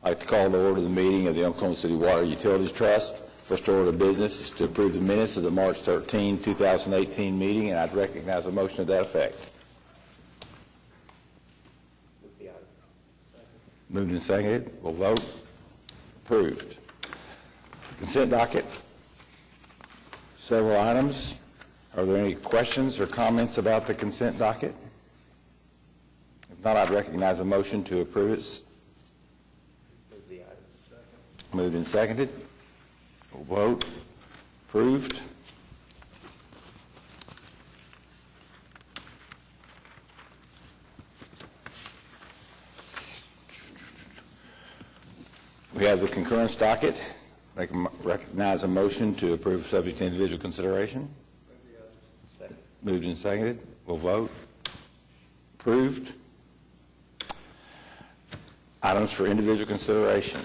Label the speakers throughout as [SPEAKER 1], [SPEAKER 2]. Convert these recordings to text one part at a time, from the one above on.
[SPEAKER 1] I'd like to call to order the meeting of the Oklahoma City Water Utilities Trust. First order of business is to approve the minutes of the March 13, 2018 meeting, and I'd recognize a motion to that effect. Moved and seconded. We'll vote. Approved. Consent docket. Several items. Are there any questions or comments about the consent docket? If not, I'd recognize a motion to approve it. Moved and seconded. We'll vote. Approved. We have the concurrence docket. I can recognize a motion to approve subject to individual consideration. Moved and seconded. We'll vote. Approved. Items for individual consideration.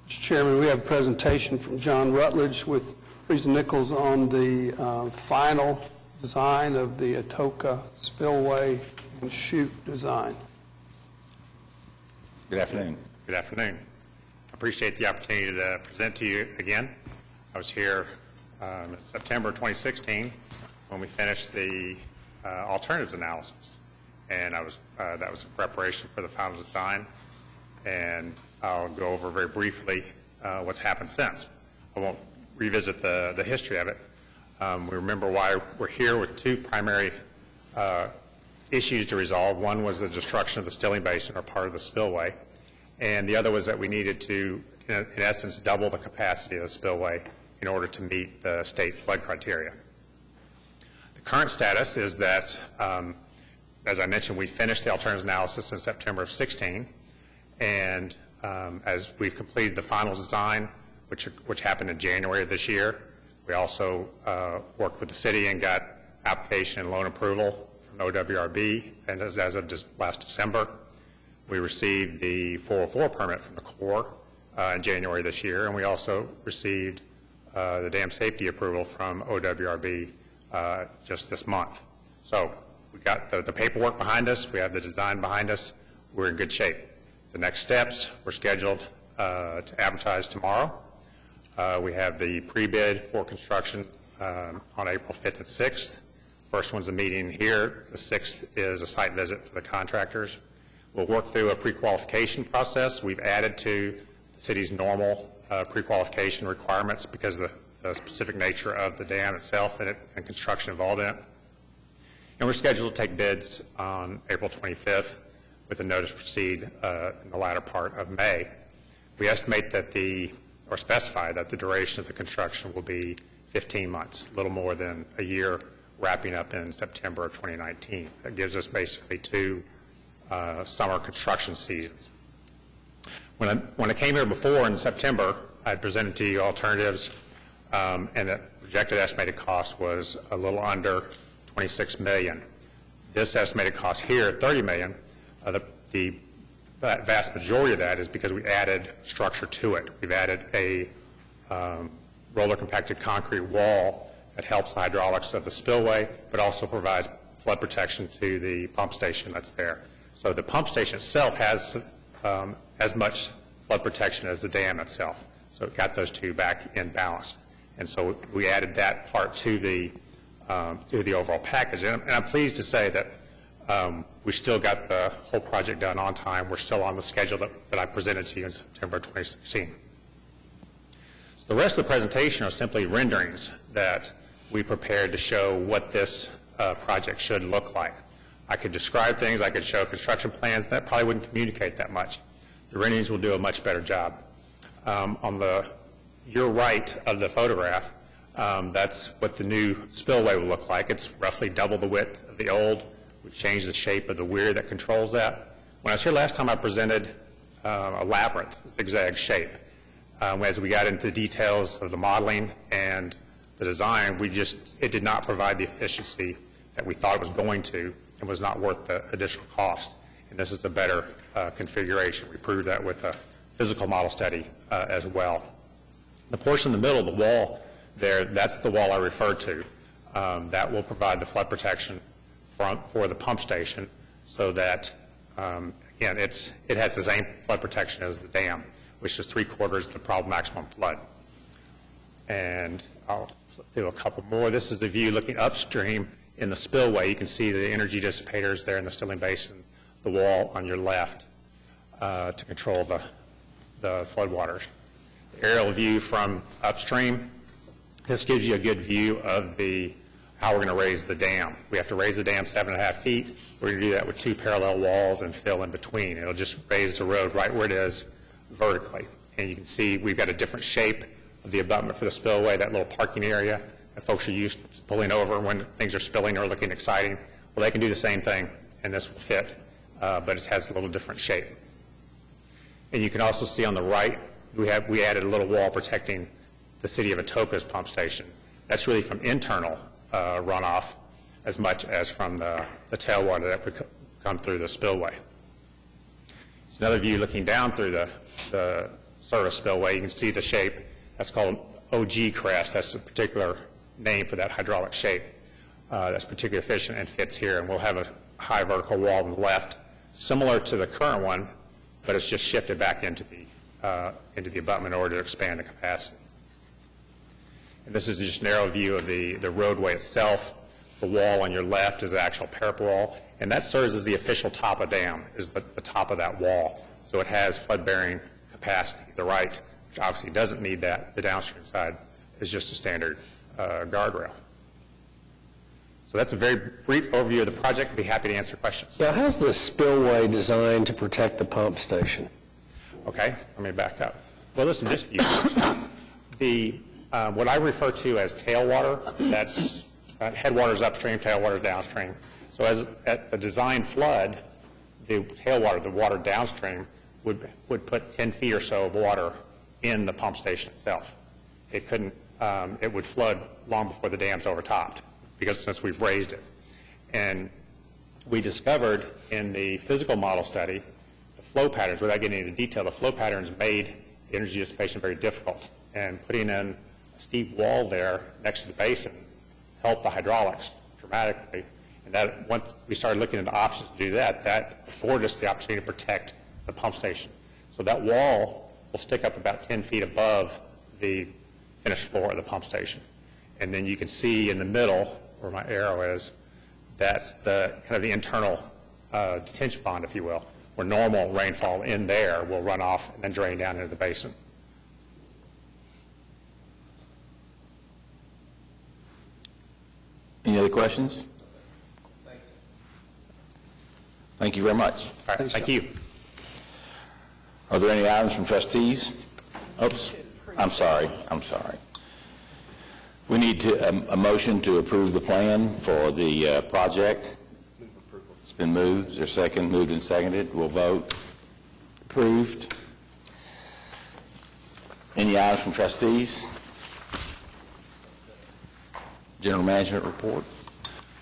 [SPEAKER 2] Mr. Chairman, we have a presentation from John Rutledge with Friesen Nichols on the final design of the Atoka spillway and chute design.
[SPEAKER 1] Good afternoon.
[SPEAKER 3] Good afternoon. I appreciate the opportunity to present to you again. I was here in September 2016 when we finished the alternatives analysis, and that was in preparation for the final design. And I'll go over very briefly what's happened since. I won't revisit the history of it. We remember why we're here with two primary issues to resolve. One was the destruction of the Stilling Basin, or part of the spillway, and the other was that we needed to, in essence, double the capacity of the spillway in order to meet the state flood criteria. The current status is that, as I mentioned, we finished the alternatives analysis in September of 16, and as we've completed the final design, which happened in January of this year, we also worked with the city and got application and loan approval from OWRB, and as of last December, we received the 404 permit from the Corps in January this year, and we also received the dam safety approval from OWRB just this month. So we got the paperwork behind us, we have the design behind us, we're in good shape. The next steps, we're scheduled to advertise tomorrow. We have the pre-bid for construction on April 5th and 6th. First one's a meeting here. The 6th is a site visit for the contractors. We'll work through a pre-qualification process. We've added to the city's normal pre-qualification requirements because of the specific nature of the dam itself and construction involved in it. And we're scheduled to take bids on April 25th with a notice to proceed in the latter part of May. We estimate that or specify that the duration of the construction will be 15 months, a little more than a year, wrapping up in September of 2019. That gives us basically two summer construction seasons. When I came here before in September, I presented to you alternatives, and the projected estimated cost was a little under $26 million. This estimated cost here, $30 million, the vast majority of that is because we added structure to it. We've added a roller compacted concrete wall that helps the hydraulics of the spillway, but also provides flood protection to the pump station that's there. So the pump station itself has as much flood protection as the dam itself. So it got those two back in balance. And so we added that part to the overall package. And I'm pleased to say that we still got the whole project done on time. We're still on the schedule that I presented to you in September 2016. So the rest of the presentation are simply renderings that we prepared to show what this project should look like. I could describe things, I could show construction plans, that probably wouldn't communicate that much. The renderings will do a much better job. On your right of the photograph, that's what the new spillway will look like. It's roughly double the width of the old. We've changed the shape of the weir that controls that. When I was here last time, I presented a labyrinth, zigzag shape. As we got into the details of the modeling and the design, it did not provide the efficiency that we thought it was going to, and was not worth the additional cost. And this is a better configuration. We proved that with a physical model study as well. The portion in the middle of the wall there, that's the wall I referred to. That will provide the flood protection for the pump station so that, Again, it has the same flood protection as the dam, which is 3/4 the probable maximum flood. And I'll flip through a couple more. This is the view looking upstream in the spillway. You can see the energy dissipators there in the Stilling Basin, the wall on your left to control the floodwaters. The aerial view from upstream, this gives you a good view of how we're going to raise the dam. We have to raise the dam 7.5 feet. We're going to do that with 2 parallel walls and fill in between. It'll just raise the road right where it is vertically. And you can see we've got a different shape of the abutment for the spillway, that little parking area that folks are used to pulling over when things are spilling or looking exciting. Well, they can do the same thing, and this will fit, but it has a little different shape. And you can also see on the right, we added a little wall protecting the city of Atoka's pump station. That's really from internal runoff as much as from the tailwater that would come through the spillway. It's another view looking down through the service spillway. You can see the shape. That's called OG crest. That's a particular name for that hydraulic shape. That's particularly efficient and fits here. And we'll have a high vertical wall on the left, similar to the current one, but it's just shifted back into the abutment in order to expand the capacity. And this is just an aerial view of the roadway itself. The wall on your left is the actual parapet wall, and that serves as the official top of dam, is the top of that wall. So it has flood-bearing capacity. The right, which obviously doesn't need that, the downstream side, is just a standard guardrail. So that's a very brief overview of the project. I'd be happy to answer questions.
[SPEAKER 4] Now, how's the spillway designed to protect the pump station?
[SPEAKER 3] Okay, let me back up. Well, listen, this view, what I refer to as tailwater, that's headwaters upstream, tailwaters downstream. So at the design flood, the tailwater, the water downstream, would put 10 feet or so of water in the pump station itself. It couldn't, it would flood long before the dam's overtopped, because since we've raised it. And we discovered in the physical model study, the flow patterns, without getting into detail, the flow patterns made the energy dissipation very difficult. And putting in a steep wall there next to the basin helped the hydraulics dramatically. And that, once we started looking into options to do that, that afforded us the opportunity to protect the pump station. So that wall will stick up about 10 feet above the finished floor of the pump station. And then you can see in the middle, where my arrow is, that's the kind of the internal detention pond, if you will, where normal rainfall in there will run off and then drain down into the basin.
[SPEAKER 1] Any other questions? Thanks. Thank you very much.
[SPEAKER 3] All right, thank you.
[SPEAKER 1] Are there any items from trustees? Oops, I'm sorry. We need a motion to approve the plan for the project. It's been moved. Is there a second? Moved and seconded. We'll vote. Approved. Any items from trustees? General management report.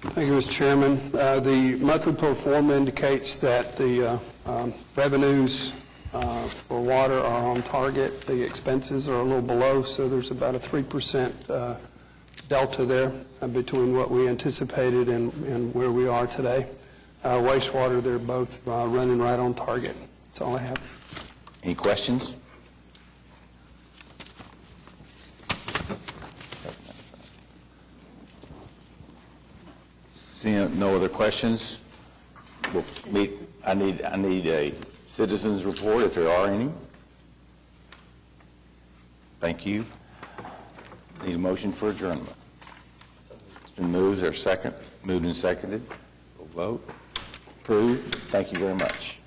[SPEAKER 2] Thank you, Mr. Chairman. The monthly pro forma indicates that the revenues for water are on target. The expenses are a little below, so there's about a 3% delta there between what we anticipated and where we are today. Wastewater, they're both running right on target. That's all I have.
[SPEAKER 1] Any questions? Seeing no other questions, we'll meet. I need a citizens report if there are any. Thank you. Need a motion for adjournment. It's been moved. Is there a second? Moved and seconded. We'll vote. Approved. Thank you very much.